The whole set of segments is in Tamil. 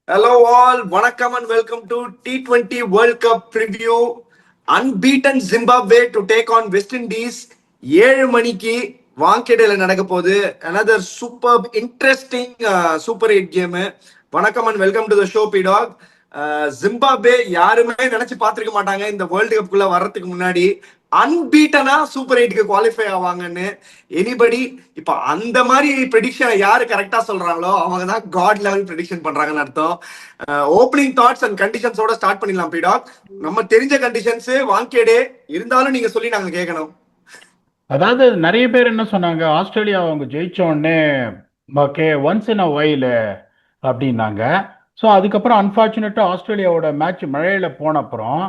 Hello all, Vanakkam and welcome to T20 World Cup preview. Unbeaten Zimbabwe to take on West Indies. 7 மணிக்கு வாங்கேடையில் நடக்க போகுது. Another superb, interesting Super 8 game. வணக்கம் and welcome to the show, P-Dog. Zimbabwe யாருமே நினைச்சு பார்த்திருக்க மாட்டாங்க இந்த வேர்ல்டு கப்புக்குள்ள வர்றதுக்கு முன்னாடி அன்பீட்டனா சூப்பர் 8க்கு குவாலிஃபை ஆவாங்கன்னு. எனிபடி இப்ப அந்த மாதிரி ப்ரெடிக்ஷனை யாரு கரெக்டா சொல்றாங்களோ அவங்க தான் காட் லெவல் ப்ரெடிக்ஷன் பண்றாங்கன்னு அர்த்தம். ஓப்பனிங் தாட்ஸ் அண்ட் கண்டிஷன்ஸோட ஸ்டார்ட் பண்ணிடலாம் பீடாக். நம்ம தெரிஞ்ச கண்டிஷன்ஸ் வாங்கேடே இருந்தாலும் நீங்க சொல்லி நாங்க கேட்கணும். அதாவது நிறைய பேர் என்ன சொன்னாங்க, ஆஸ்திரேலியா அவங்க ஜெயிச்ச உடனே okay once in a while அப்படின்னாங்க. ஸோ அதுக்கப்புறம் அன்ஃபார்ச்சுனேட்டாக ஆஸ்திரேலியாவோட மேட்ச் மழையில் போன அப்புறம்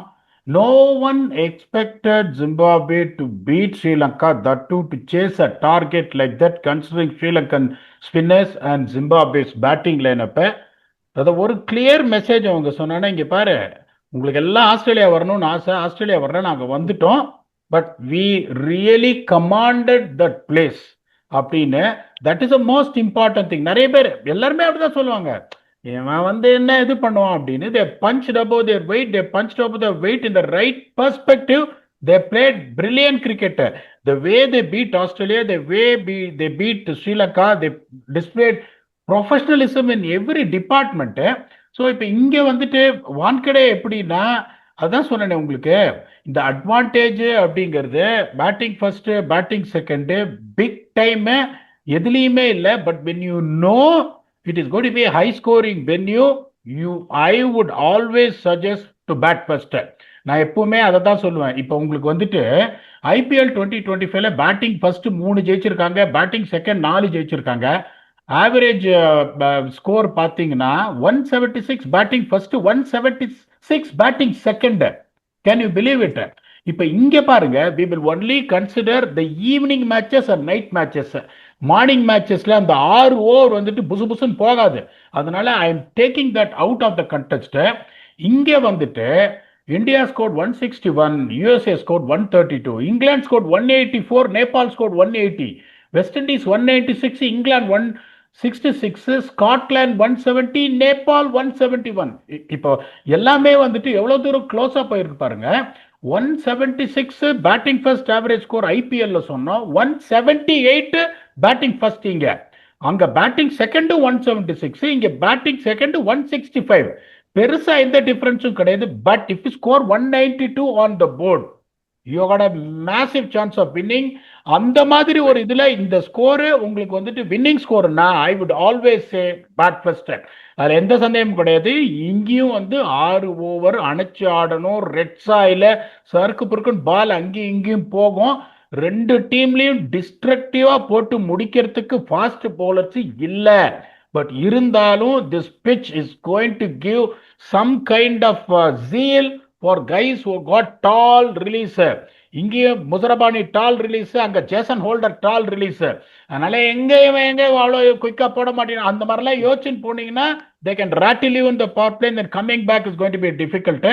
no one expected Zimbabwe to beat Sri Lanka, that too to chase a target like that considering Sri Lankan spinners and Zimbabwe's batting lineup. அதை ஒரு கிளியர் மெசேஜ் அவங்க சொன்னாங்கன்னா, இங்கே பாரு உங்களுக்கு எல்லாம் ஆஸ்திரேலியா வரணும்னு ஆசை, ஆஸ்திரேலியா வரணும், நாங்கள் வந்துட்டோம், but we really commanded that place அப்படின்னு. That is a most important thing. நிறைய பேர் எல்லாருமே அப்படிதான் சொல்லுவாங்க, இவன் வந்து என்ன இது பண்ணுவான் அப்படின்னு. They punched above their weight, they punched above their weight in the right perspective. They played brilliant cricket. The way they beat Australia, the way they beat Sri Lanka, they displayed professionalism in every department. So இப்போ இங்கே வந்துட்டு வான்கடே எப்படின்னா, அதான் சொன்னேன் உங்களுக்கு, இந்த அட்வான்டேஜ் அப்படிங்கிறது batting first batting second big time எதுலேயுமே இல்லை. But when you know it is going to be a high scoring venue, I would always suggest to bat first. நான் எப்பவுமே அதை தான் சொல்லுவேன். இப்போ உங்களுக்கு வந்துட்டு IPL 2025ல பேட்டிங் ஃபர்ஸ்ட் 3 ஜெயிச்சிருக்காங்க, பேட்டிங் செகண்ட் 4 ஜெயிச்சிருக்காங்க. ஆவரேஜ் ஸ்கோர் பார்த்தீங்கன்னா 176 batting first, 176 batting second. Can you believe it? இப்போ இங்கே பாருங்க, we will only consider the evening matches and night matches. Morning மேட்சஸ்ல அந்த 6 ஓவர் வந்துட்டு புசு புசுன்னு போகாது. அதனால I am taking that out of the contest. இங்கே வந்துட்டு India score 161, USA score 132, England score 184, Nepal score 180, West Indies 196, England 166, Scotland 170, Nepal 171. இப்போ எல்லாமே வந்துட்டு எவ்வளவு தூரம் க்ளோஸா போயிருக்கு பாருங்க. 176 பேட்டிங் ஃபர்ஸ்ட் ஆவரேஜ் ஸ்கோர் ஐபிஎல்ல சொன்னோம், 178 பேட்டிங் ஃபர்ஸ்ட். இங்க அங்க பேட்டிங் செகண்ட் 176, இங்க பேட்டிங் செகண்ட் 165. பெருசா எந்த டிஃபரன்ஸும் கிடையாது. But if you score 192 on the board, you got a massive chance of winning. அந்த மாதிரி ஒரு இதுல இந்த ஸ்கோரு உங்களுக்கு வந்துட்டு வின்னிங் ஸ்கோர்னா I would always say bat first. அதுல எந்த சந்தேகமும் கிடையாது. இங்கேயும் வந்து 6 ஓவர் அணைச்சு ஆடணும். ரெட் சாயில சறுக்கு பொறுக்குன்னு பால் அங்கேயும் இங்கேயும் போகும். 2 டீம்லயும் டிஸ்ட்ரக்டிவா போட்டு முடிக்கிறதுக்கு ஃபாஸ்ட் பவுலர்ஸ் இல்ல. பட் இருந்தாலும் this pitch is going to give some kind of zeal for guys who got tall release. இங்கேயும் முசரபானி டால் ரிலீஸ், அங்க ஜேசன் ஹோல்டர் டால் ரிலீஸ். அதனால எங்க அவ்வளோ குயிக்கா போட மாட்டேங்க. அந்த மாதிரிலாம் யோசிச்சுன்னு போனீங்கன்னா they can rattle you in the power play and then coming back is going to be difficult.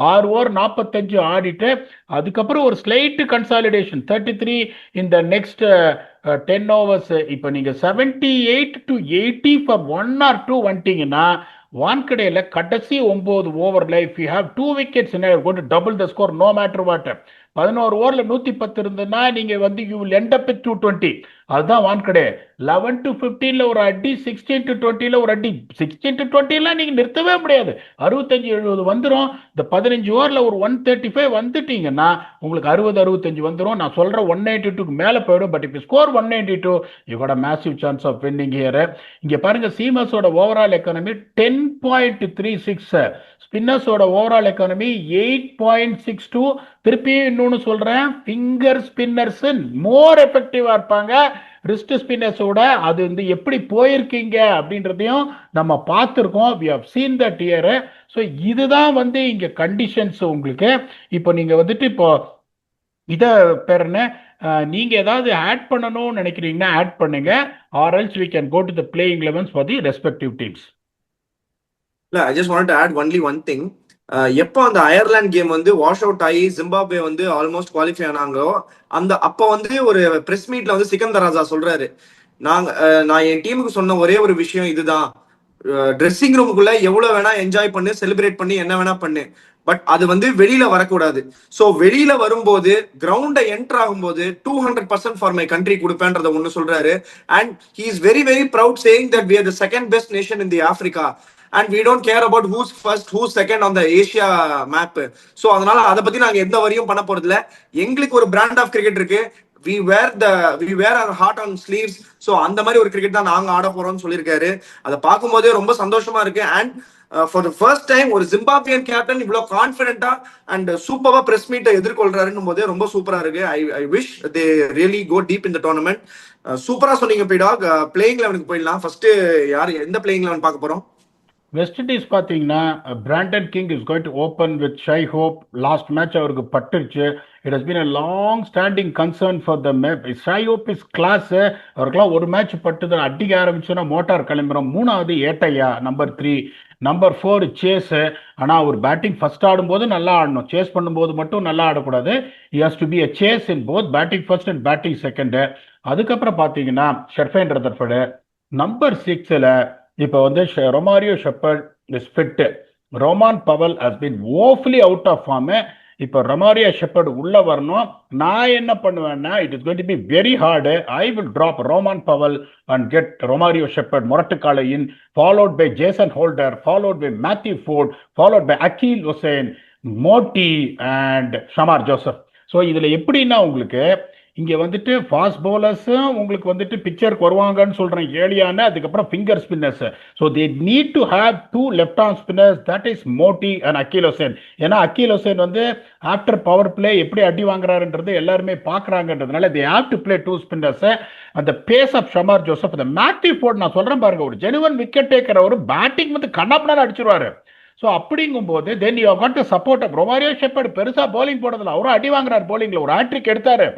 6 over 45 ஆடிட்டு அதுக்கப்புறம் ஒரு slide consolidation 33 in the next 10 overs. இப்போ நீங்க 78 to 80 for 1 or 2 வந்துட்டீங்கன்னா வான்கடையில கடைசி 9 ஓவர்ல if you have 2 wickets in it, going to double the score no matter what. 11 ஓவர்ல 110 இருந்ததுன்னா நீங்க வந்து you will end up with 220. அதுதான் வான்கடை. 11 to 15ல ஒரு அடி, 16 to 20ல ஒரு அடி. 16 to 20லாம் நீங்க நிறுத்தவே முடியாது. 65-70 வந்துடும். இந்த 15 ஓவர்ல ஒரு 135 வந்துட்டீங்கன்னா உங்களுக்கு 60-65 வந்துடும். நான் சொல்ற 192க்கு மேல போயிடும். பட் இப்போ score 192, you got a massive chance of winning here. இங்க பாருங்க, சீமர்ஸோட ஓவரால் எக்கானமி 10.36, ஸ்பின்னர்ஸோட ஓவரால் எக்கானமி 8.62. திருப்பி இன்னொன்னு சொல்றேன், ஃபிங்கர் ஸ்பின்னர்ஸ் மோர் எஃபெக்டிவா இருப்பாங்க ரிஸ்ட் ஸ்பின்னர்ஸோட. அது வந்து எப்படி போயிருக்கீங்க அப்படின்றதையும் நம்ம பார்த்துருக்கோம். we have seen that here. So இதுதான் வந்து இங்க கண்டிஷன்ஸ் உங்களுக்கு. இப்போ நீங்க வந்துட்டு இப்போ இதை பேருன்னு நீங்க ஏதாவது ஆட் பண்ணணும்னு நினைக்கிறீங்கன்னா ஆட் பண்ணுங்க, or else we can go to the playing 11s for the respective teams. இல்ல, I just wanted to add only one thing. எப்போ அந்த அயர்லாந்து கேம் வந்து வாஷ் அவுட் ஆகி ஜிம்பாப்வே வந்து ஆல்மோஸ்ட் குவாலிஃபை ஆனாங்களோ அப்போ வந்து ஒரு பிரஸ் மீட்ல வந்து சிக்கந்தர் ராஜா சொல்றாரு, நான் என் டீமுக்கு சொன்ன ஒரே ஒரு விஷயம் இதுதான், ட்ரெஸ்ஸிங் ரூமுக்குள்ள எவ்வளவு வேணா என்ஜாய் பண்ணு, செலிப்ரேட் பண்ணி என்ன வேணா பண்ணு, பட் அது வந்து வெளியில வரக்கூடாது. ஸோ வெளியில வரும்போது கிரவுண்டை என்டர் ஆகும்போது 200% ஃபார் மை கண்ட்ரி கொடுப்பேன்றத ஒன்று சொல்றாரு. And he is very very proud saying that we are the second best nation in the Africa and we don't care about who's first who's second on the Asia map. So அதனால அதை பத்தி நாங்க எந்த வரியும் பண்ண போறது இல்ல. எங்களுக்கு ஒரு பிராண்ட் ஆஃப் கிரிக்கெட் இருக்கு. we wear our heart on sleeves. So அந்த மாதிரி ஒரு கிரிக்கெட் தான் நாங்க ஆட போறோம்னு சொல்லியிருக்காரு. அதை பார்க்கும்போதே ரொம்ப சந்தோஷமா இருக்கு. And for the first time ஒரு ஜிம்பாப்வியன் கேப்டன் இவ்வளவு கான்பிடென்ட்டா அண்ட் சூப்பரா பிரஸ் மீட்டை எதிர்கொள்றாருன்னு போதே ரொம்ப சூப்பரா இருக்கு. I wish they really go deep in the tournament. சூப்பரா சொன்னீங்க பீடாக். பிளேயிங் லெவனுக்கு போயிடலாம். ஃபர்ஸ்ட் யார் எந்த பிளேயிங் லெவன் பார்க்க போறோம்? வெஸ்ட் இண்டீஸ் பார்த்தீங்கன்னா Brandon King is going to open with Shai Hope. Last match அவருக்கு பட்டுருச்சு. It has been a long standing concern for the map. Shai Hope is class. அவருக்கெல்லாம் ஒரு மேட்ச் பட்டுது அடிக்க ஆரம்பிச்சோன்னா மோட்டார் கிளம்புறோம். 3வது ஏட்டையா, நம்பர் 3. Number 4 chase. ஆனால் அவர் பேட்டிங் ஃபர்ஸ்ட் ஆடும்போது நல்லா ஆடணும், சேஸ் பண்ணும்போது மட்டும் நல்லா ஆடக்கூடாது. He has to be a chase in both batting first and batting second. அதுக்கப்புறம் பார்த்தீங்கன்னா ஷெர்ஃபைன் ரதர்ஃபர்டு. நம்பர் 6ல் இப்போ வந்து Romario Shepherd is fit. Rovman Powell has been woefully out of form. இப்போ ரொமாரியோ ஷெப்பர்ட் உள்ள வரணும். நான் என்ன பண்ணுவேன்னா, it is going to be very hard. I will drop Rovman Powell and get Romario Shepherd முரட்டுக்காலை in, followed by Jason Holder, followed by Matthew Forde, followed by Akeal Hosein, Motie and Shamar Joseph. So இதில் எப்படின்னா உங்களுக்கு இங்கே வந்துட்டு ஃபாஸ்ட் பவுலர்ஸும் உங்களுக்கு வந்துட்டு பிக்சருக்கு வருவாங்கன்னு சொல்கிறேன், ஏலியான. அதுக்கப்புறம் finger spinners. So they need to have 2 left arm spinners, that is Motie and Akeal Hosein. ஏன்னா அக்கீல் ஹுசைன் வந்து ஆஃப்டர் பவர் பிளே எப்படி அடி வாங்குறாருன்றது எல்லாருமே பார்க்குறாங்கன்றதுனால they have to play 2 spinners. அந்த பேஸ் ஆஃப் ஷமார் ஜோசப், அந்த மேத்யூ ஃபோர்ட் நான் சொல்கிறேன் பாருங்க, ஒரு ஜெனுவன் விக்கெட் டேக்கர். ஒரு பேட்டிங் வந்து கண்ணாப்பண்ணா அடிச்சிருவாரு. ஸோ அப்படிங்கும்போது then you got to support up. Romario Shepherd பெருசாக பவுலிங் போடுறதில்ல, அவரும் அடி வாங்குறாரு பவுலிங்கில், ஒரு ஹேட்ரிக் எடுத்தாரு.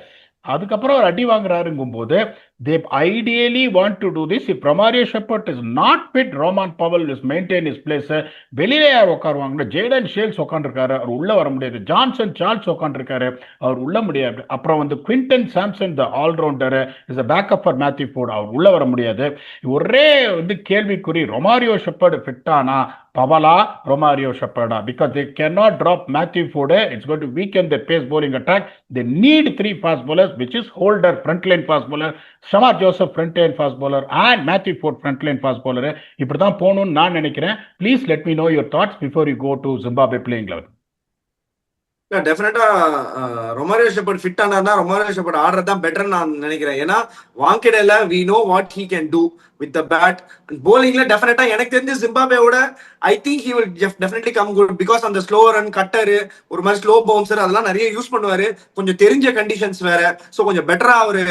அதுக்கப்புறம் ஒரு அடி வாங்குறாருங்கும் போது they ideally want to do this. If Romario Shepherd is not fit, Roman Powell is maintain his place. வெளியில யார் உட்காருவாங்க? ஜேடன் ஷேல்ஸ் உட்காந்துருக்காரு, அவர் உள்ள வர முடியாது. ஜான்சன் சார்ல்ஸ் உட்காந்துருக்காரு, அவர் உள்ள முடியாது. அப்புறம் வந்து Quinton Sampson the allrounder is a backup for Matthew Forde, அவர் உள்ள வர முடியாது. ஒரே வந்து கேள்விக்குறி, ரொமாரியோ ஷெப்பர்டு ஃபிட்டானா பவலா ரொமாரியோ ஷெப்பர்டா? Because they cannot drop Matthew Ford. It's going to weaken their pace bowling attack. They need 3 fast bowlers, which is Holder frontline fast bowler, Shamar Joseph frontline fast bowler and Matthew Ford frontline fast bowler. இப்படி தான் போகணும்னு நான் நினைக்கிறேன். Please let me know your thoughts before you go to Zimbabwe playing level. டெஃபினட்டா ரொமாரியோ ஷெப்பர்ட் ஃபிட் ஆனா ரொமாரியோ ஷெப்பர்ட் ஆடுறது தான் பெட்டர்னு நான் நினைக்கிறேன். ஏன்னா வாங்கெடேல we know what he can do with the bat. போலிங்ல டெஃபினட்டா எனக்கு தெரிஞ்சு ஜிம்பாப்வேவோட I think he will definitely come good. Because அந்த ஸ்லோ ரன், கட்டரு, ஒரு மாதிரி ஸ்லோ பவுன்சர் அதெல்லாம் நிறைய யூஸ் பண்ணுவாரு. கொஞ்சம் தெரிஞ்ச கண்டிஷன்ஸ் வேற. ஸோ கொஞ்சம் பெட்டரா அவர்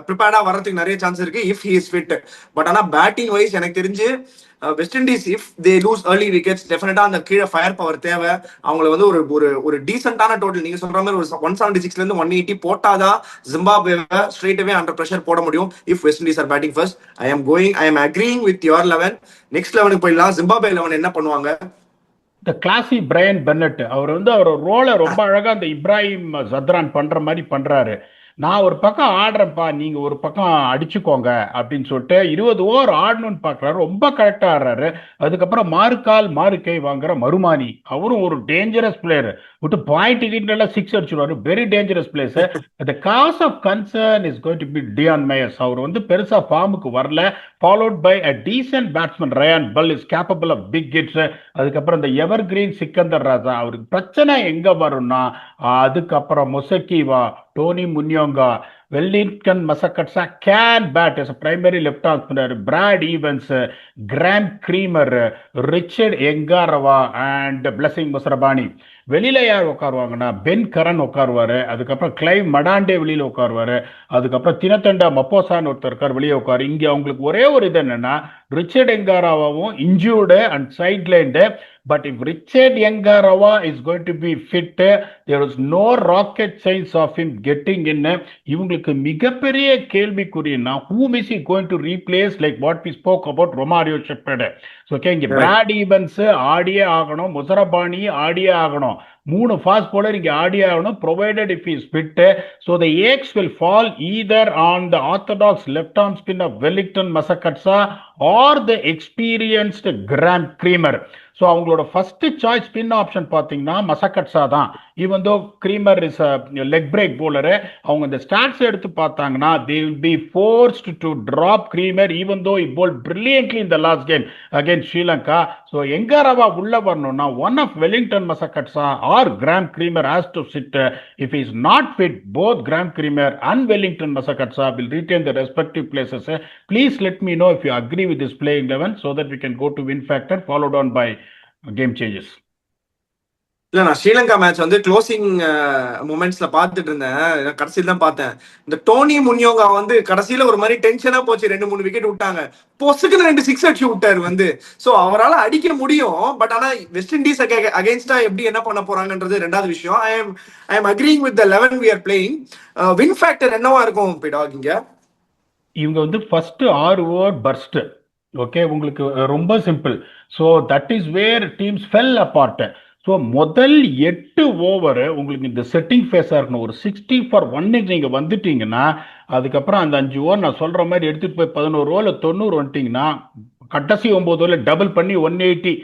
ப்ரிப்பேர்டா வர்றதுக்கு நிறைய சான்ஸ் இருக்கு if he is fit. But ஆனா பேட்டிங் வைஸ் எனக்கு தெரிஞ்சு west Indies if they loose early wickets டெஃபினட்டா அந்த கீழே ஃபயர் பவர் தேவை. அவங்களை வந்து ஒரு டீசென்டான டோட்டல் நீங்க சொல்ற மாதிரி ஒரு 176ல இருந்து 180 போட்டாதான் ஜிம்பாப்வேவை ஸ்ட்ரெயிட்டாவே அண்டர் பிரஷர் போட முடியும். If West Indies are batting first. I am agreeing with your 11. Next 11க்கு போயிடலாம். ஜிம்பாப்வே 11 என்ன பண்ணுவாங்க? இந்த கிளாசி பிரையன் பென்னட், அவர் வந்து அவர் ரோலை ரொம்ப அழகா அந்த இப்ராஹிம் ஜத்ரான் பண்ற மாதிரி பண்றாரு. நான் ஒரு பக்கம் ஆடுறேன்ப்பா, நீங்க ஒரு பக்கம் அடிச்சுக்கோங்க அப்படின்னு சொல்லிட்டு 20 ஓவர் ஆடணும்னு பாக்குறாரு. ரொம்ப கரெக்டா ஆடுறாரு. அதுக்கப்புறம் மாறுகால் மாறுக்கை வாங்குற மருமானி, அவரும் ஒரு டேஞ்சரஸ் பிளேயர். விட்டு பாயிண்ட் எல்லாம் 6 அடிச்சுடுவாரு. Very dangerous place. The cause of concern is going to be Dion Myers. அவர் வந்து பெருசா ஃபார்முக்கு வரல. Followed by a decent batsman Ryan Burl is capable of big hits. அதுக்கப்புறம் இந்த எவர் கிரீன் சிக்கந்தர் ராஜா. அவருக்கு பிரச்சனை எங்க வரும்னா அதுக்கப்புறம் மொசக்கிவா, Tony Munyonga, Wellington Masakadza can bat as a primary left arm spinner, Brad Evans, Graham Cremer, Richard Ngarava and Blessing Muzarabani. வெளியில யார் உட்காருவாங்கன்னா பென் கரன் உட்காருவாரு. அதுக்கப்புறம் கிளைவ் மடாண்டே வெளியில உட்காருவாரு. அதுக்கப்புறம் தினத்தண்டா மப்போசான்னு ஒருத்தர் இருக்கார், வெளியே உட்காரு. இங்க அவங்களுக்கு ஒரே ஒரு இது என்னன்னா ரிச்சர்ட் எங்காராவாவும் injured and sidelined. But if Richard Yangarawa is going to be fit, there is no rocket science of him getting in. இவங்களுக்கு மிகப்பெரிய கேள்விக்குறினா whom is he going to replace, like what we spoke about Romario Shepherd. So okay, இங்க பிராட் ஈவன்ஸ் ஆடியே ஆகணும், முசரபானி ஆடியே ஆகணும். மூணு ஃபாஸ்ட் bowler இங்க ஆடி ஆகணும், provided if he is fit. So the eggs will fall either on the orthodox left arm spin of Wellington Masakatsa or the experienced Graham Creamer. So அவங்களோட ஃபர்ஸ்ட் சாய்ஸ் ஸ்பின் ஆப்ஷன் பார்த்தீங்கன்னா மசக்கட்ஸா தான். Even though Cremer is leg break bowler. அவங்க இந்த ஸ்டாட்ஸ் எடுத்து பார்த்தாங்கன்னா they will be forced to drop Cremer even though it bowl brilliantly இந்த last game against Sri. So Ngarava உள்ள வரணும்னா one of Wellington Masakadza or Graham Cremer has to sit. If is not fit both Graham Cremer and Wellington Masakadza will retain the respective places. Please let me know if you agree with this playing 11 so that we can go to win factor followed on by game changes. இல்ல நான் ஸ்ரீலங்கா மேட்ச் வந்து க்ளோசிங் மூமெண்ட்ஸ்ல பாத்துட்டு இருந்தேன், கடைசியில தான் பார்த்தேன். இந்த டோனி முன்யோங்கா வந்து கடைசியில ஒரு மாதிரி டென்ஷனா போச்சு, 2-3 விக்கெட் விட்டாங்க, பொசுக்குன்னு 2 6 அடிச்சு விட்டாரு வந்து. சோ அவரால் அடிக்க முடியும், பட் ஆனா வெஸ்ட் இண்டீஸ் அகைன்ஸ்டா எப்படி என்ன பண்ண போறாங்கன்றது ரெண்டாவது விஷயம். I am agreeing with the 11 we are playing. Win factor என்னவா இருக்கும் பிடாக் இங்க? இவங்க வந்து ஃபர்ஸ்ட் 6 ஓவர் பர்ஸ்ட். ஓகே, உங்களுக்கு ரொம்ப simple. So that is where teams fell apart. So முதல் 8 ஓவர் உங்களுக்கு இந்த செட்டிங் ஃபேஸாக இருக்கணும். ஒரு 60 for 1 நீங்கள் வந்துட்டீங்கன்னா அதுக்கப்புறம் அந்த 5 ஓவர் நான் சொல்கிற மாதிரி எடுத்துகிட்டு போய் 11 ஓவரில் 90 வந்துட்டீங்கன்னா கடைசி 9 ஓவரில் டபுள் பண்ணி 180.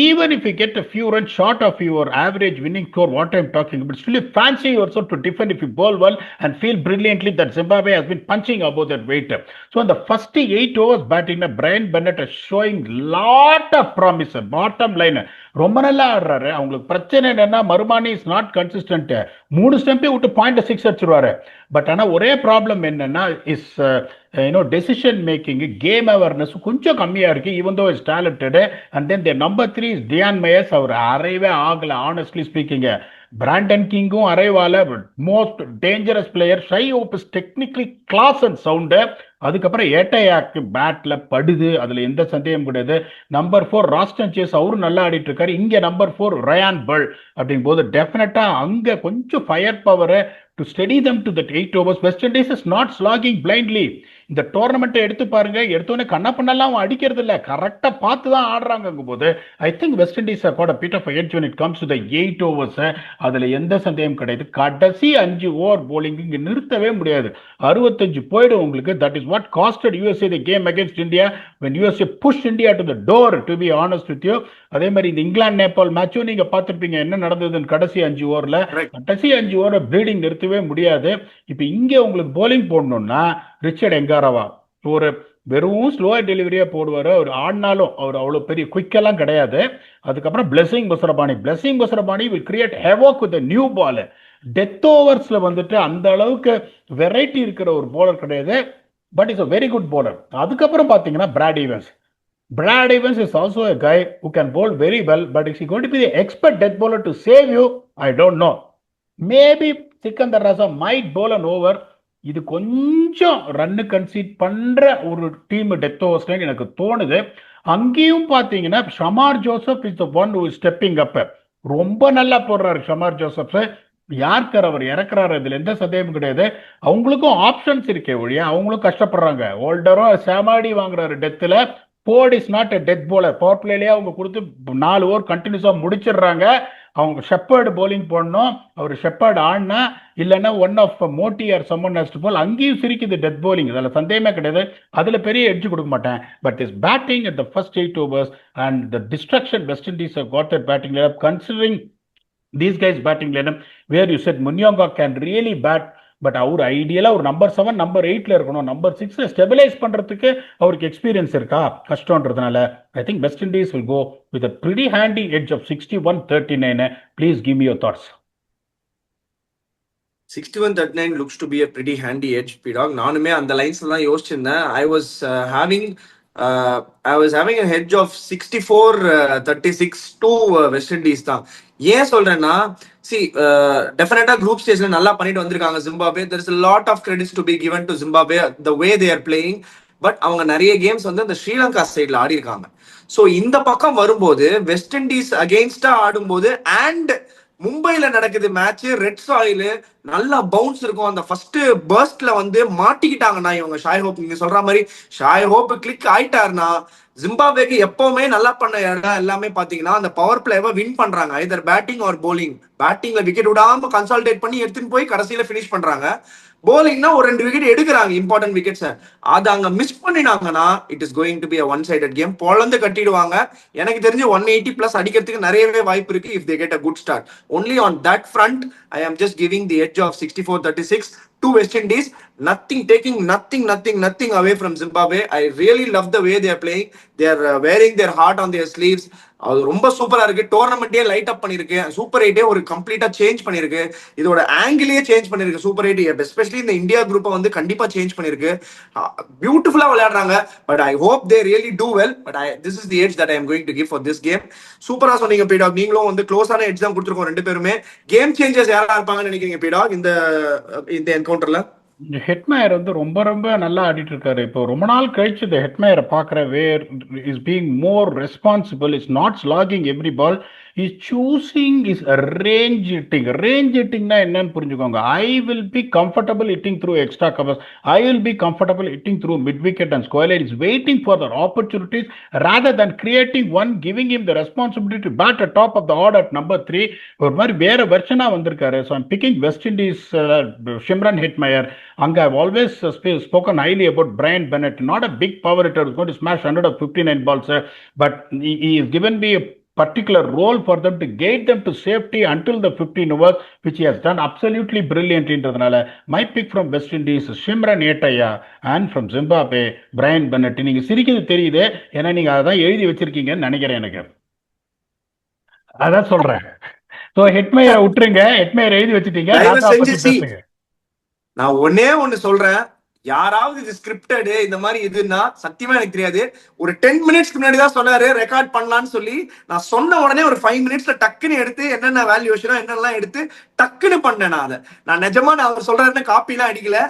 Even if you get a few runs short of your average winning score, what I'm talking about, still fancy yourself to defend if you bowl well and feel brilliantly that Zimbabwe has been punching above that weight. So in the first 8 overs batting, Brian Bennett is showing lot of promise. Bottom line ரொம்ப நல்லா ஆடுறாரு. அவங்களுக்கு பிரச்சனை என்னன்னா மருமானி இஸ் நாட் கன்சிஸ்டன்ட். 3 ஸ்டெம்பே விட்டு 0.6 அடிச்சிருவாரு. பட் ஆனால் ஒரே ப்ராப்ளம் என்னன்னா is decision making, game awareness கொஞ்சம் கம்மியாக இருக்கு. Even though is talented. And then the number 3 is Dion Myers. அவர் அரைவே ஆகல ஆனஸ்ட்லி ஸ்பீக்கிங். பிராண்டன் கிங்கும் அரைவால. Most dangerous player. Shai Hope is technically class and sound. அதுக்கப்புறம் ஏட்டையாக்கு பேட்ல படுது, அதுல எந்த சந்தேகம் கிடையாது. நம்பர் 4 ராஸ்டன் சேஸ், அவரும் நல்லா ஆடிட்டு இருக்காரு. இங்க நம்பர் 4 ரயான் பல் அப்படிங்கும் போது டெஃபினட்டா அங்க கொஞ்சம் fire power to steady them to that 8 overs. West Indies is not slagging blindly. இந்த டோர்னமெண்ட்டை எடுத்து பாருங்க, எடுத்தோடனே கண்ணா பண்ணலாம் அடிக்கிறது இல்லை, கரெக்டா பார்த்து தான் ஆடுறாங்க போது I think West Indies got bit of edge when it comes to the 8 overs. அதுல எந்த சந்தேகம் கிடையாது. கடைசி 5 ஓவர் போலிங் இங்க நிறுத்தவே முடியாது. 65 போயிடும் உங்களுக்கு. That is what costed USA the game against India when USA pushed India to the door, to be honest with you. அதே மாதிரி இந்த இங்கிலாந்து நேபாள் மேட்சும் நீங்க பார்த்துருப்பீங்க என்ன நடந்ததுன்னு. கடைசி 5 ஓவர்ல கடைசி 5 ஓவர் ப்ளீடிங் நிறுத்தவே முடியாது. இப்ப இங்க உங்களுக்கு போலிங் போடணும்னா ரிச்சர்ட் எங்காரவா ஒரு வெறும் ஸ்லோவர் டெலிவரியா போடுவாரு. அவர் ஆடினாலும் அவர் அவ்வளவு பெரிய குயிக்கெல்லாம் கிடையாது. அதுக்கப்புறம் Blessing Muzarabani will create havoc with the new ball. Death ஓவர்ஸ்ல வந்துட்டு அந்த அளவுக்கு வெரைட்டி இருக்கிற ஒரு போலர் கிடையாது. But is a very good bowler. அதுக்கப்புறம் பாத்தீங்கன்னா Brad Evans is also a guy who can bowl very well, but is he going to be the expert death bowler to save you? I don't know. Maybe Sikandar Raza might bowl an over. இது கொஞ்சம் ரன்னு கன்சீட் பண்ற ஒரு டீம் டெத் ஓவர்ஸ்ல எனக்கு தோணுது. அங்கேயும் பாத்தீங்கன்னா Shamar Joseph is the one who is stepping up. ரொம்ப நல்லா போடுறாரு ஷமார் ஜோசப். யாருக்கார் அவர் இறக்குறாரு, இதுல எந்த சந்தேகமும் கிடையாது. அவங்களுக்கும் ஆப்ஷன்ஸ் இருக்கே ஒழிய அவங்களும் கஷ்டப்படுறாங்க. ஓல்டரும் சாமாடி வாங்குறாரு டெத்துல. Forde is not a death bowler. Power பிளேலயே அவங்க கொடுத்து 4 ஓவர் கண்டினியூஸா முடிச்சிடுறாங்க. அவங்க ஷெப்பர்டு போலிங் போடணும். அவர் ஷெப்பர்டு ஆடினா இல்லைன்னா ஒன் ஆஃப் மோட்டி ஆர் சம்மன் ஹஸ் டு போல். அங்கேயும் சிரிக்குது டெத் போலிங், அதில் சந்தேகமே கிடையாது. அதில் பெரிய எட்ஜ் கொடுக்க மாட்டேன். But is batting at the first 8 overs and the destruction West Indies got that batting lineup. Considering these guys batting lineup where you said Munyonga can really bat, but அவர் ஐடியலா ஒரு நம்பர் 7 நம்பர் 8ல இருக்கணும். நம்பர் 6 ஸ்டெபிலைஸ் பண்றதுக்கு அவருக்கு எக்ஸ்பீரியன்ஸ் இருக்கா கஷ்டம்ன்றதுனால I think West Indies will go with a pretty handy edge of 61-39. Please give me your thoughts. 61-39 looks to be a pretty handy edge, P-Dog. நானுமே அந்த லைன்ஸ்ல தான் யோசிச்சிருந்தேன். I was having a hedge of 64-36 to West Indies தான். ஏன் சொல்றேன்னா டெஃபினட்டா குரூப் ஸ்டேஜ்ல நல்லா பண்ணிட்டு வந்திருக்காங்க Zimbabwe. there is a lot of credits to be given to Zimbabwe the way they are playing. But அவங்க நிறைய கேம்ஸ் வந்து இந்த ஸ்ரீலங்கா சைட்ல ஆடி இருக்காங்க. ஸோ இந்த பக்கம் வரும்போது வெஸ்ட் இண்டீஸ் அகெயின்ஸ்டா ஆடும்போது அண்ட் மும்பைல நடக்குது மேட்ச், ரெட் சாயில், நல்லா பவுன்ஸ் இருக்கும். அந்த ஃபர்ஸ்ட் பர்ஸ்ட்ல வந்து மாட்டிக்கிட்டாங்கன்னா இவங்க ஷாய் ஹோப், நீங்க சொல்ற மாதிரி ஷாய் ஹோப் கிளிக் ஆயிட்டாருன்னா ஜிம்பாப்வேக்கு எப்பவுமே நல்லா பண்ண இடம் எல்லாமே பாத்தீங்கன்னா அந்த பவர் பிளேவை வின் பண்றாங்க. Either batting or bowling. பேட்டிங்ல விக்கெட் விடாம கன்சால்டேட் பண்ணி எடுத்துன்னு போய் கடைசியில பினிஷ் பண்றாங்க. போலிங்னா ஒரு 2 விக்கெட் எடுக்கிறாங்க, இம்பார்ட்டன்ட் விக்கெட்ஸ். அது அங்க மிஸ் பண்ணினாங்கன்னா it is going to be one sided game. பொழந்து கட்டிடுவாங்க. எனக்கு தெரிஞ்சு 180 பிளஸ் அடிக்கிறதுக்கு நிறையவே வாய்ப்பு இருக்கு if they get a good start. Only on that front I am just giving the edge of 64-36 to West Indies. Nothing away from Zimbabwe. I really love the way they are playing. They are wearing their heart on their sleeves. அது ரொம்ப சூப்பரா இருக்கு. டோர்னமெண்டே லைட் அப் பண்ணிருக்கு. சூப்பர் எயிட்டே ஒரு கம்ப்ளீட்டா சேஞ்ச் பண்ணிருக்கு. இதோட ஆங்கிளே சேஞ்ச் பண்ணிருக்கு. சூப்பர் எயிட் எஸ்பெஷலி இந்த இந்தியா குரூப்பை வந்து கண்டிப்பா சேஞ்ச் பண்ணிருக்கு. பியூட்டிஃபுல்லா விளையாடுறாங்க. But I hope they really do well. But this is the edge that I am going to give for this game. சூப்பரா சொன்னீங்க பீடாக். நீங்களும் வந்து க்ளோஸான எட்ஜ் தான் கொடுத்துருக்கோம் ரெண்டு பேருமே. கேம் சேஞ்சர்ஸ் யாரா இருப்பாங்கன்னு நினைக்கிறீங்க பீடாக் இந்த என்கவுண்டர்ல? ஹெட்மயர் வந்து ரொம்ப ரொம்ப நல்லா ஆடிட்டு இருக்காரு. இப்போ ரொம்ப நாள் கழிச்சு இந்த ஹெட்மயரை பார்க்குற where is being more responsible, is not slogging every ball, is choosing is range hitting. Range ஹிட்டிங்னா என்னன்னு புரிஞ்சுக்கோங்க. I will be comfortable hitting through extra covers, I will be comfortable hitting through mid wicket and square line. Is waiting for their opportunities rather than creating one, giving him the responsibility to bat at top of the order at number 3. ஒரு மாதிரி வேற வெர்ஷனா வந்திருக்காரு. So I'm picking west Indies Shimron Hetmyer. Anga, I've always spoken highly about Brian Bennett. Not a big power hitter who's going to smash 159 balls, but he has given me a particular role for them to guide them to safety until the 15 overs, which he has done absolutely brilliant. My pick from West Indies is Shimran Hetmyer, and from Zimbabwe, Brian Bennett. நீங்க சிரிக்கிறது தெரியுது, ஏன்னா நீங்க அதான் எழுதி வச்சிருக்கீங்கன்னு நினைக்கிறேன். எனக்கு அதான் சொல்றேன். ஸோ ஹெட்மயரை விட்டுருங்க, ஹெட்மயர் எழுதி வச்சுட்டீங்க. நான் ஒண்ணு சொல்றேன், யாராவது இது ஸ்கிரிப்டடு இந்த மாதிரி இதுன்னா சத்தியமா எனக்கு தெரியாது. ஒரு 10 மினிட்ஸ்க்கு முன்னாடி தான் சொன்னாரு ரெக்கார்ட் பண்ணலான்னு சொல்லி. நான் சொன்ன உடனே ஒரு 5 மினிட்ஸ்ல டக்குன்னு எடுத்து என்னென்ன வேல்யூஷனோ என்னெல்லாம் எடுத்து டக்குன்னு பண்ணேன். நான் நிஜமா நான் அவர் சொல்றேன்னு காப்பி எல்லாம் அடிக்கல.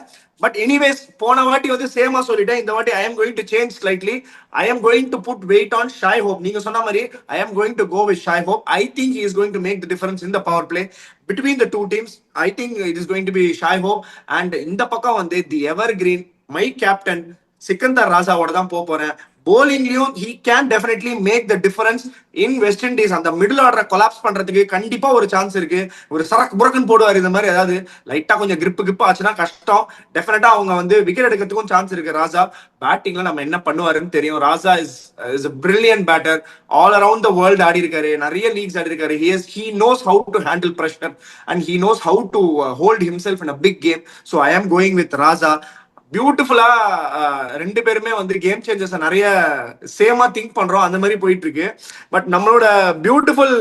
பட் எனிவேஸ், போன வாட்டி வந்து சேமா சொல்லிட்டேன். இந்த வாட்டி I'm going to change slightly. I'm going to put weight on Shai Hope. நீங்க சொன்ன மாதிரி I'm going to go with Shai Hope. I think he is going to make the difference in the power play between the two teams. I think it is going to be Shai Hope. And இந்த பக்கம் வந்து தி எவர்கிரீன் மை கேப்டன் சிக்கந்தர் ராஜாவோட தான் போறேன். bowlingலயும் he can definitely make the difference in West Indies. அந்த மிடில் ஆர்டரை கொலாப்ஸ் பண்றதுக்கு கண்டிப்பா ஒரு சான்ஸ் இருக்கு. ஒரு சரக்கு புரக்கன் போடுவார் இந்த மாதிரி. ஏதாவது லைட்டா கொஞ்சம் கிரிப் ஆச்சுன்னா கஷ்டம். டெஃபினட்டா அவங்க வந்து விக்கெட் எடுக்கிறதுக்கும் சான்ஸ் இருக்கு. ராஜா பேட்டிங்ல நம்ம என்ன பண்ணுவாருன்னு தெரியும். ராஜா is a brilliant batter. all around the world ஆடி இருக்காரு, நிறைய லீக்ஸ் ஆடி இருக்காரு. he knows how to handle pressure and he knows how to hold himself in a big game. So I am going with Raja. பியூட்டிஃபுல்லா ரெண்டு பேருமே வந்து கேம் சேஞ்சர்ஸ் நிறைய சேமா திங்க் பண்றோம், அந்த மாதிரி போயிட்டு இருக்கு. பட் நம்மளோட பியூட்டிஃபுல்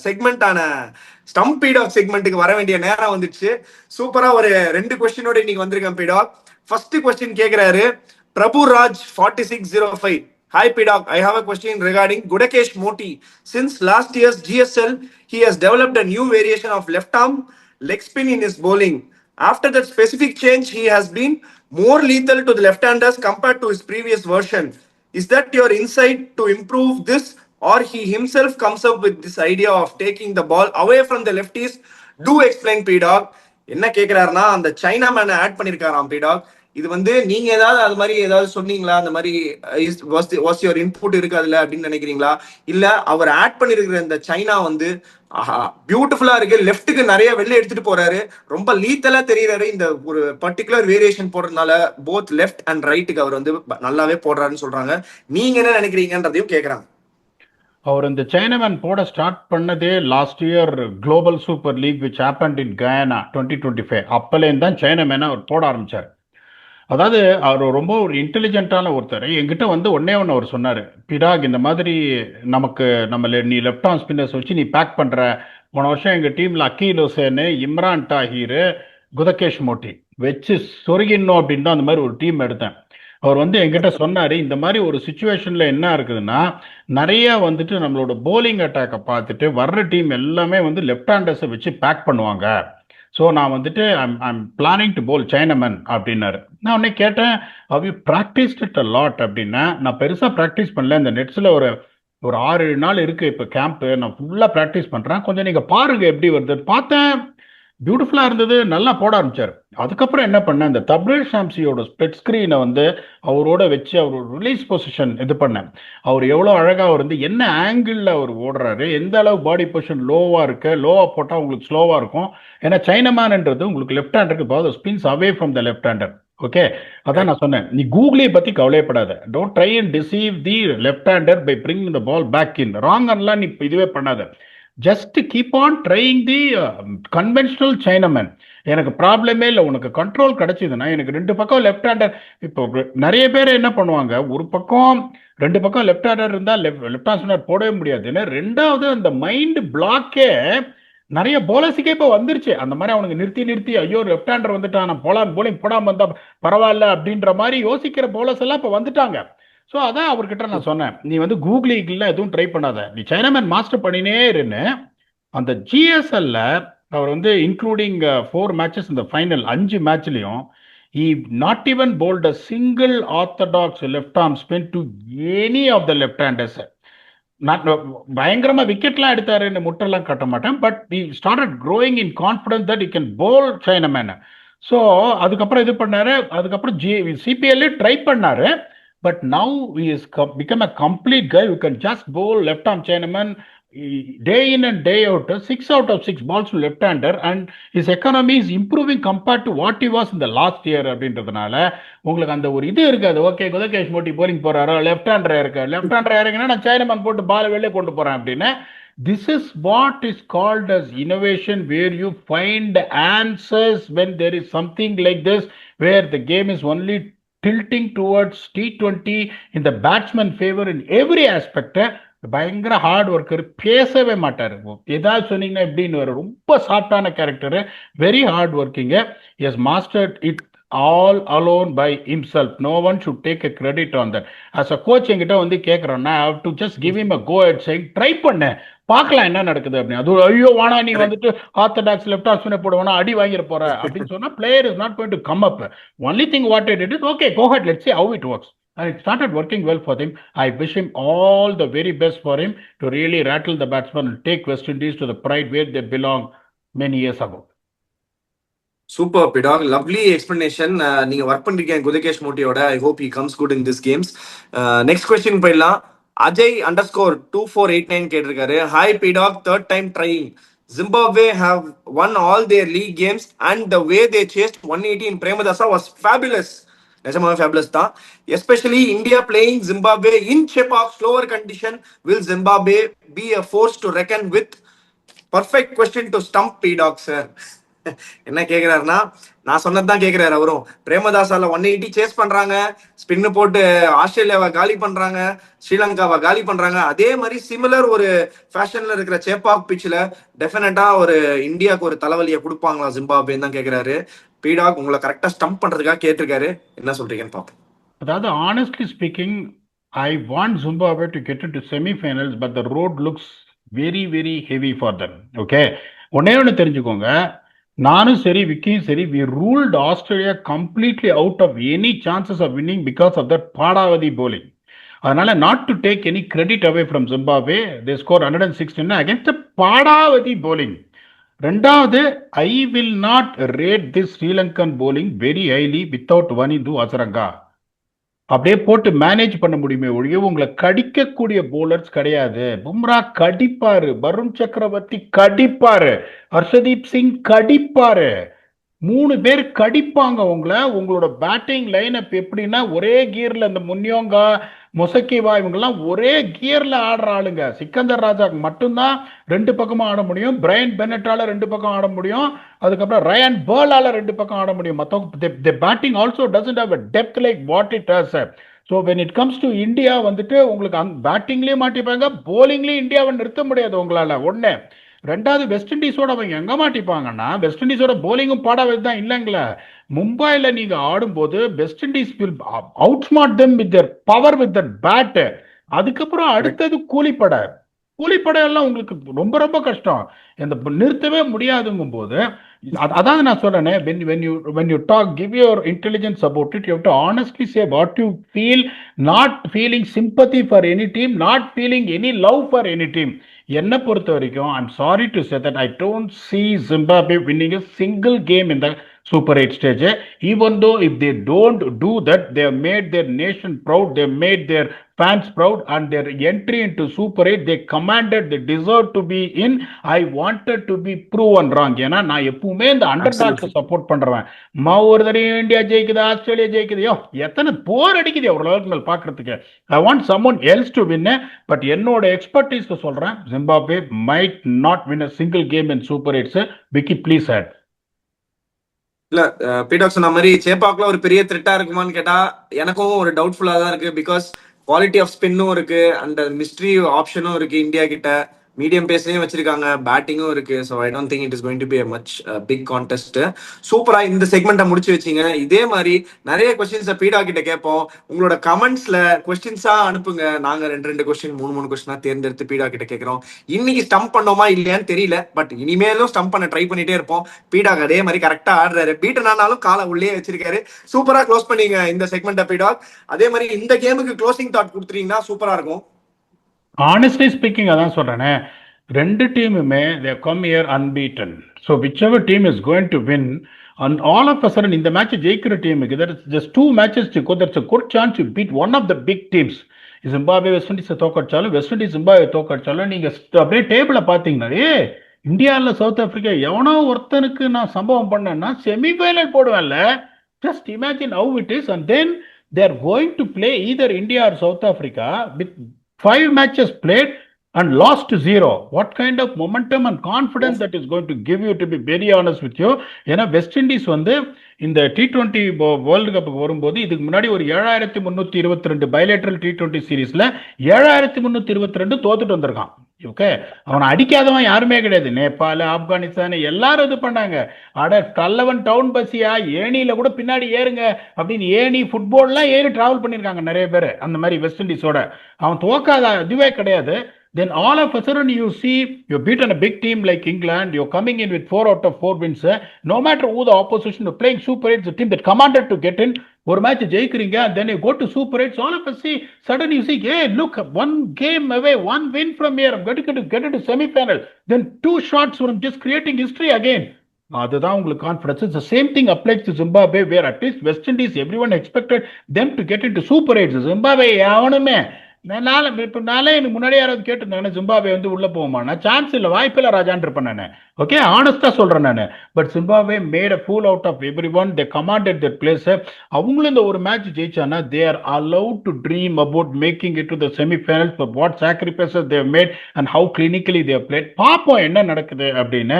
செக்மெண்டான ஸ்டம்ப் பீடாக் செக்மெண்ட்டுக்கு வர வேண்டிய நேரம் வந்துச்சு. சூப்பரா ஒரு 2 கொஸ்டினோட இன்னைக்கு வந்திருக்கேன் பீடாக். ஃபர்ஸ்ட் கொஸ்டின் கேக்குறாரு பிரபு Raj 4605. Hi Pidok, I have a question regarding Gudakesh Moti. Since last year's GSL, he has developed a new variation of left arm leg spin in his bowling. After that specific change, he has been more lethal to the left-handers compared to his previous version. Is that your insight to improve this, or he himself comes up with this idea of taking the ball away from the lefties? Do explain Pidok. என்ன கேக்குறாருன்னா, அந்த சைனா மேனை ஆட் பண்ணிருக்காராம் பீடாக். இது வந்து நீங்க ஏதாவது அது மாதிரி ஏதாவது சொன்னீங்களா? அந்த மாதிரி வாஸ் யுவர் இன்புட் இருக்கு அதுல அப்படின்னு நினைக்கிறீங்களா? இல்ல அவர் ஆட் பண்ணிருக்கிற இந்த சைனா வந்து பியூட்டிஃபுல்லா இருக்கு, லெஃப்ட்டுக்கு நிறைய வெளில எடுத்துட்டு போறாரு, ரொம்ப லீத்தலா தெரியறாரு. இந்த ஒரு பர்டிகுலர் வேரியேஷன் போடுறதுனால போத் லெஃப்ட் அண்ட் ரைட்டுக்கு அவர் வந்து நல்லாவே போடுறாருன்னு சொல்றாங்க. நீங்க என்ன நினைக்கிறீங்கன்றதையும் கேக்குறாங்க. அவர் இந்த சைனாமேன் போட ஸ்டார்ட் பண்ணதே last year global super league which happened in Guyana 2025. அப்பலேருந்து தான் சைனாமேனை அவர் போட ஆரம்பிச்சார். அதாவது அவர் ரொம்ப ஒரு இன்டெலிஜென்ட்டான ஒருத்தர். என்கிட்ட வந்து ஒன்னே ஒன்று அவர் சொன்னார், பிடாக் இந்த மாதிரி நீ லெஃப்ட் ஆர்ம் ஸ்பின்னர்ஸ் வச்சு நீ பேக் பண்ணுற. போன வருஷம் எங்கள் டீமில் அக்கீல் ஹுசேனு, இம்ரான் தாஹீர், குதகேஷ் மோட்டி வச்சு சொருகினோம் அப்படின்னு தான் அந்த மாதிரி ஒரு டீம் எடுத்தேன். அவர் வந்து என்கிட்ட சொன்னார், இந்த மாதிரி ஒரு சுச்சுவேஷனில் என்ன இருக்குதுன்னா, நிறைய வந்துட்டு நம்மளோட போலிங் அட்டாக்கை பார்த்துட்டு வர்ற டீம் எல்லாமே வந்து லெஃப்ட் ஹேண்டர்ஸை வச்சு பேக் பண்ணுவாங்க. ஸோ நான் வந்துட்டு I'm planning to bowl chinaman அப்படின்னாரு. நான் உடனே கேட்டேன், how you practised it a lot அப்படின்னா, நான் பெருசாக ப்ராக்டிஸ் பண்ணல. இந்த நெட்ஸில் ஒரு ஒரு 6 நாள் இருக்கு இப்போ கேம்ப். நான் ஃபுல்லா ப்ராக்டிஸ் பண்றேன். கொஞ்சம் நீங்க பாருங்க எப்படி வருது. பார்த்தேன், பியூட்டிஃபுல்லா இருந்தது. நல்லா போட ஆரம்பிச்சாரு. அதுக்கப்புறம் என்ன பண்ணேன், இந்த தப்ரேல் ஷாம்சியோட ஸ்ப்ளிட் ஸ்கிரீனை வந்து அவரோட வச்சு அவர் ரிலீஸ் பொசிஷன் இது பண்ணேன். அவர் எவ்வளோ அழகா அவர் வந்து என்ன ஆங்கிள் அவர் ஓடுறாரு, எந்த அளவு பாடி பொசிஷன் லோவா இருக்கு. லோவா போட்டால் உங்களுக்கு ஸ்லோவா இருக்கும். ஏன்னா சைனமேன்ன்றது உங்களுக்கு லெஃப்ட் ஹேண்டருக்கு இப்போ spins away from the left hander. Okay, அதான் நான் சொன்னேன், நீ கூகுளே பத்தி கவலைப்படாத. Don't try and deceive the left hander by bringing the ball back in. Wrong அன்லாம் நீ இதுவே பண்ணாத. Just keep on trying the conventional chinaman. எனக்கு ப்ராப்ளமே இல்லை. உனக்கு கண்ட்ரோல் கிடைச்சதுன்னா, எனக்கு 2 பக்கம் லெஃப்ட் ஹேண்டர். இப்போ நிறைய பேர் என்ன பண்ணுவாங்க, ஒரு பக்கம் 2 பக்கம் லெஃப்ட் ஹேண்டர் இருந்தால் லெஃப்ட் ஹேண்டர் போடவே முடியாது. ஏன்னா ரெண்டாவது அந்த மைண்ட் பிளாக்கே நிறைய போலர்ஸுக்கே இப்போ வந்துருச்சு. அந்த மாதிரி அவனுக்கு நிறுத்தி நிறுத்தி ஐயோ லெஃப்ட் ஹேண்டர் வந்துட்டான், நான் போலிங் போடாமல் வந்தா பரவாயில்ல அப்படின்ற மாதிரி யோசிக்கிற போலர்ஸ் எல்லாம் இப்போ வந்துட்டாங்க. ஸோ அதான் அவர்கிட்ட நான் சொன்னேன், நீ வந்து கூகுளில் எதுவும் ட்ரை பண்ணாத, நீ சைனாமேன் மாஸ்டர் பண்ணினே இருன்னு. அந்த ஜிஎஸ்எல்ல அவர் வந்து இன்க்ளூடிங் 4 மேட்சஸ் இந்த final 5 மேட்ச்லையும் he not even bowled a single orthodox left arm spin to any of the left handers. பயங்கரமா விக்கெட்லாம் எடுத்தாருன்னு முட்டெல்லாம் கட்ட மாட்டேன். But he started growing in confidence that he can bowl Chinaman. So அதுக்கப்புறம் இது பண்ணாரு. அதுக்கப்புறம் சிபிஎல்லே ட்ரை பண்ணாரு. But now he is become a complete guy who can just bowl left arm Chinaman day in and day out. 6 out of 6 balls to left hander, and his economy is improving compared to what he was in the last year. அப்படின்றதுனால உங்களுக்கு அந்த ஒரு இது இருக்காது. Okay, குதகேஷ் Moti polling போறாரோ, left hander இருக்கு, லெஃப்ட் ஹேண்டர் இறங்கினா நான் சைனாமேன் போட்டு பால் வெளியே கொண்டு போறேன் அப்படின்னு. This is what is called as innovation, where you find answers when there is something like this, where the game is only tilting towards T20 in the batsman favor in every aspect. பயங்கர ஹார்ட் ஒர்க்கர், பேசவே மாட்டாரு. ஏதாவது சொன்னீங்கன்னா எப்படின்னு வர ரொம்ப சாஃப்டான character, very hard working. Yes mastered it all alone by himself. No one should take a credit on that. As a coach என்கிட்ட வந்து கேட்குறோன்னா, I have to just give him a go ahead saying try பண்ண பார்க்கலாம் என்ன நடக்குது அப்படின்னு. அது ஐயோ வானா நீ வந்துட்டு ஆர்த்தடாக்ஸ் லெஃப்ட் ஆப்ஷனை போடுவானா அடி வாங்கிட போற அப்படின்னு சொன்னா player is not going to come up. Only thing what it is, okay go ahead, let's see how it works. And it started working well for him. I wish him all the very best for him to really rattle the batsman and take West Indies to the pride where they belong many years ago. Super பிடாக், லவ்லி எக்ஸ்பிளனேஷன். நீங்க ஒர்க் பண்ணிருக்கீங்க குதகேஷ் மோட்டியோட. I hope he comes good in this games. Next question போயிடலாம். அஜய் _2489 கேட்டிருக்காரு. ஹாய் பிடாக், third time trying. Zimbabwe have won all their league games and the way they chased 180 in Premadasa was fabulous. நிஜமாவே ஃபேபுலஸ் தான். Especially India playing Zimbabwe in Chepauk slower condition. Will Zimbabwe be a force to reckon with? Perfect question to stump பிடாக் சார். என்ன கேக்குறாருன்னா, நான் சொன்னதுதான் கேக்குறாரு அவரும். பிரேமதாசால 180 சேஸ் பண்றாங்க, ஸ்பின்னு போட்டு ஆஸ்திரேலியாவை காலி பண்றாங்க, ஸ்ரீலங்காவை காலி பண்றாங்க. அதே மாதிரி சிமிலர் ஒரு ஃபேஷன்ல இருக்கிற சேப்பாக் பிச்சில் டெஃபினட்டா ஒரு இந்தியாவுக்கு ஒரு தலைவலியை கொடுப்பாங்களா ஜிம்பாப்வேன்னு தான் கேக்குறாரு. பீடாக் உங்களை கரெக்டா ஸ்டம்ப் பண்றதுக்காக கேட்டிருக்காரு. என்ன சொல்றீங்கன்னு பார்ப்போம். அதாவது honestly speaking, I want Zimbabwe to get into semi-finals, but the road looks very very heavy for them. Okay, ஒன்னு தெரிஞ்சுக்கோங்க, நானும் சரி விக்கியும் சரி, we ruled Australia completely out of any chances of winning because of that பாடாவதி bowling. அதனால not to take any credit away from Zimbabwe, they scored 116 against the பாடாவதி bowling. ரெண்டாவது, I will not rate this Sri Lankan bowling very highly without Wanindu Hasaranga. அப்படியே போட்டு மேனேஜ் பண்ண முடியுமே ஒழிய உங்களை கடிக்கக்கூடிய போலர்ஸ் கிடையாது. பும்ரா கடிப்பாரு, வருண் சக்கரவர்த்தி கடிப்பாரு, ஹர்ஷதீப் சிங் கடிப்பாரு, 3 பேர் கடிப்பாங்க உங்களை. உங்களோட பேட்டிங் லைனப் எப்படின்னா ஒரே கியர்ல, இந்த முன்யோங்கா மொசக்கிவா இவங்கெல்லாம் ஒரே கியர்ல ஆடுற ஆளுங்க. சிக்கந்தர் ராஜாக்கு மட்டும்தான் 2 பக்கமும் ஆட முடியும், பிரையன் பெனட்டால 2 பக்கம் ஆட முடியும், அதுக்கப்புறம் ரயான் பர்லால 2 பக்கம் ஆட முடியும். மற்றவங்க batting also doesn't have a depth like what it has. So when it comes to India வந்துட்டு உங்களுக்கு பேட்டிங்லேயும் மாட்டிப்பாங்க, போலிங்லேயும் இந்தியாவை நிறுத்த முடியாது உங்களால. ஒன்று. ரெண்டாவது, வெஸ்ட் இண்டீஸோட அவங்க எங்க மாட்டிப்பாங்கன்னா, வெஸ்ட் இண்டீஸோட போலிங்கும் பாடாவது தான் இல்லைங்களா. மும்பைல நீங்க ஆடும்போது West Indies will outsmart them with their power, with that bat. அதுக்கப்புறம் அடுத்தது கூலிப்படை எல்லாம் உங்களுக்கு ரொம்ப ரொம்ப கஷ்டம், இந்த நிறுத்தவே முடியாதுங்கும் போது அதாவது நான் சொல்றேனே, when you talk, give your intelligence about it. You have to honestly say what you feel, not feeling sympathy for any team, not feeling any love for any team. என்னை பொறுத்த வரைக்கும், I'm sorry to say that I don't see Zimbabwe winning a single game in the Super 8 stage. Even though if they don't do that, they have made their nation proud, they have made their fans proud, and their entry into Super 8, they commanded, they deserve to be in. I wanted to be proven wrong. ஏன்னா நான் எப்பவுமே இந்த அண்டர் டாக்ஸை சப்போர்ட் பண்றேன். ஒரு தடவை இந்தியா ஜெயிக்குது, ஆஸ்திரேலியா ஜெயிக்குது, எத்தனை போர் அடிக்குது ஒரு அளவுக்கு மேல் பாக்குறதுக்கு. I want someone else to win. But என்னோட எக்ஸ்பர்டீஸ்க்கு சொல்றேன், Zimbabwe might not win a single game in super 8. Vicky please add. இல்ல பீடாக் சொன்ன மாதிரி சேப்பாக்ல ஒரு பெரிய த்ரெட்டா இருக்குமான்னு கேட்டா எனக்கும் ஒரு டவுட்ஃபுல்லா தான் இருக்கு. பிகாஸ் குவாலிட்டி ஆஃப் ஸ்பின்னும் இருக்கு அண்ட் மிஸ்ட்ரி ஆப்ஷனும் இருக்கு. இந்தியா கிட்ட மீடியம் பேஸ்லயும் வச்சிருக்காங்க, பேட்டிங்கும் இருக்கு. So I don't think it is going to be a much big contest. சூப்பரா இந்த செக்மெண்ட்டை முடிச்சு வச்சிங்க. இதே மாதிரி நிறைய கொஸ்டின்ஸை பீடா கிட்ட கேட்போம். உங்களோட கமெண்ட்ஸ்ல கொஸ்டின்ஸா அனுப்புங்க. நாங்க ரெண்டு கொஸ்டின் மூணு கொஸ்டினா தேர்ந்தெடுத்து பீடா கிட்ட கேட்கிறோம். இன்னைக்கு ஸ்டம்ப் பண்ணோமா இல்லையான்னு தெரியல, பட் இனிமேலும் ஸ்டம்ப் பண்ண ட்ரை பண்ணிட்டே இருப்போம். பீடா அதே மாதிரி கரெக்டா ஆடுறாரு. பீட்டனாலும் காலை உள்ளே வச்சிருக்காரு. சூப்பரா க்ளோஸ் பண்ணீங்க இந்த செக்மெண்ட்டை பீடா. அதே மாதிரி இந்த கேமுக்கு க்ளோசிங் தாட் கொடுத்துட்டீங்கன்னா சூப்பரா இருக்கும். Honestly speaking, அதான் சொல்றேனே, ரெண்டு டீமுமே they come here unbeaten. So whichever team is going to win, and all of a sudden இந்த மேட்ச் ஜெயிக்கிற டீமுக்கு there is just 2 matches to go. There's a good chance to beat one of the big teams. Zimbabwe West இண்டீஸை தோக்கடிச்சாலும், வெஸ்ட் இண்டீஸ் ஜிம்பாப்வே தோக்கடிச்சாலும், நீங்க அப்படியே டேபிள பாத்தீங்கன்னா இந்தியாவில் சவுத் ஆப்பிரிக்கா எவனோ ஒருத்தனுக்கு நான் சம்பவம் பண்ணேன்னா semi-final போடுவேன்ல. Just imagine how it is. And then they are going to play either India or South Africa with 5 matches played and lost 0. What kind of momentum and confidence that is going to give you, to be very honest with you. ஏன்னா வெஸ்ட் இண்டீஸ் வந்து இந்த T20 வேர்ல்டு கப் வரும்போது இதுக்கு முன்னாடி ஒரு 7322 பைலேட்டரல் T20 சீரீஸ்ல 7322 தோத்துட்டு வந்திருக்கான். ஓகே, அவனை அடிக்காதவன் யாருமே கிடையாது. நேபாள், ஆப்கானிஸ்தான் எல்லாரும் இது பண்ணாங்க. கல்லவன் டவுன் பஸ்ஸியா, ஏணியில கூட பின்னாடி ஏறுங்க அப்படின்னு ஏணி ஃபுட்பால்லாம் ஏறி டிராவல் பண்ணியிருக்காங்க நிறைய பேர் அந்த மாதிரி வெஸ்ட் இண்டீஸோட. அவன் தோக்காத இதுவே கிடையாது. Then all of a sudden you see you've beaten a big team like England. You're coming in with 4 out of 4 wins. No matter who the opposition, you're playing Super 8, the team that commanded to get in. ஒரு match ஜெயிக்கிறீங்க, then you go to Super 8. So all of us see, suddenly you see, hey, look, 1 game away, 1 win from here. I'm going to get into semi-final. Then 2 shots from just creating history again. அதுதான் உங்களுக்கு confidence. The same thing applies to Zimbabwe, where at least West Indies, everyone expected them to get into Super 8. Zimbabwe எவனுமே நாளே எனக்கு முன்னாடி யாராவது கேட்டிருந்தாங்கன்னா ஜிம்பாப்வே வந்து உள்ள போகுமானா சான்ஸ் இல்லை, வாய்ப்பில்லை ராஜான் இருப்பேன் நான். ஓகே, ஆனஸ்டா சொல்றேன் நான். But Zimbabwe made a fool out of every one. They commanded that place. அவங்களும் இந்த ஒரு மேட்ச் ஜெயிச்சானா they are allowed to dream about making it to the semifinals. But what sacrifices they made and how clinically they played. பார்ப்போம் என்ன நடக்குது அப்படின்னு.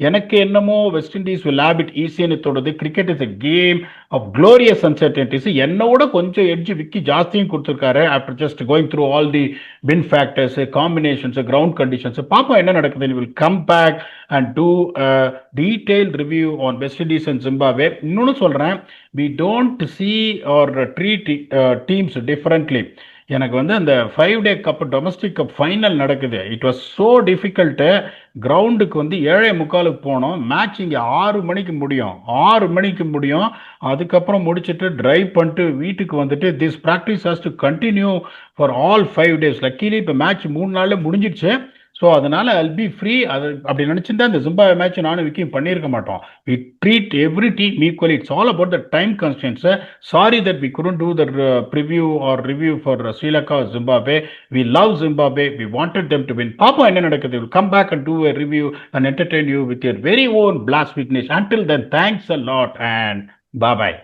எனக்கு என்னமோ West Indies will have it ஈஸின்னு தோணுது. Cricket is a game of glorious uncertainties. என்னோட கொஞ்சம் எட்ஜ் விக்கி ஜாஸ்தியும் கொடுத்துருக்காரு. After just going through all the win factors, combinations, ground conditions. பாப்போம் என்ன நடக்குது. We will come back and do a detailed review on West Indies and Zimbabwe. இன்னொன்னு சொல்றேன், we don't see or treat teams differently. எனக்கு வந்து அந்த 5-day cup domestic cup final நடக்குது. It was so difficult. கிரவுண்டுக்கு வந்து 7:45 போனோம். மேட்ச் இங்கே 6 மணிக்கு முடியும். 6 மணிக்கு முடியும். அதுக்கப்புறம் முடிச்சுட்டு டிரைவ் பண்ணிட்டு வீட்டுக்கு வந்துட்டு this practice has to continue for all 5 days. Luckily இப்போ மேட்ச் 3 நாளில் முடிஞ்சிடுச்சு. ஸோ அதனால I'll be free. அது அப்படி நினச்சிருந்தா இந்த ஜிம்பாப்வே மேட்ச் நானும் விக்கியும் பண்ணியிருக்க மாட்டோம். We treat every team equally. It's all about the time constraints. Sorry that we couldn't do the preview or review for Sri Lanka or Zimbabwe. We love Zimbabwe. We wanted them to win. Papa என்ன நடக்குது. We'll come back and do a review and entertain you with your very own Blast Vignesh. Until then, thanks a lot and bye-bye.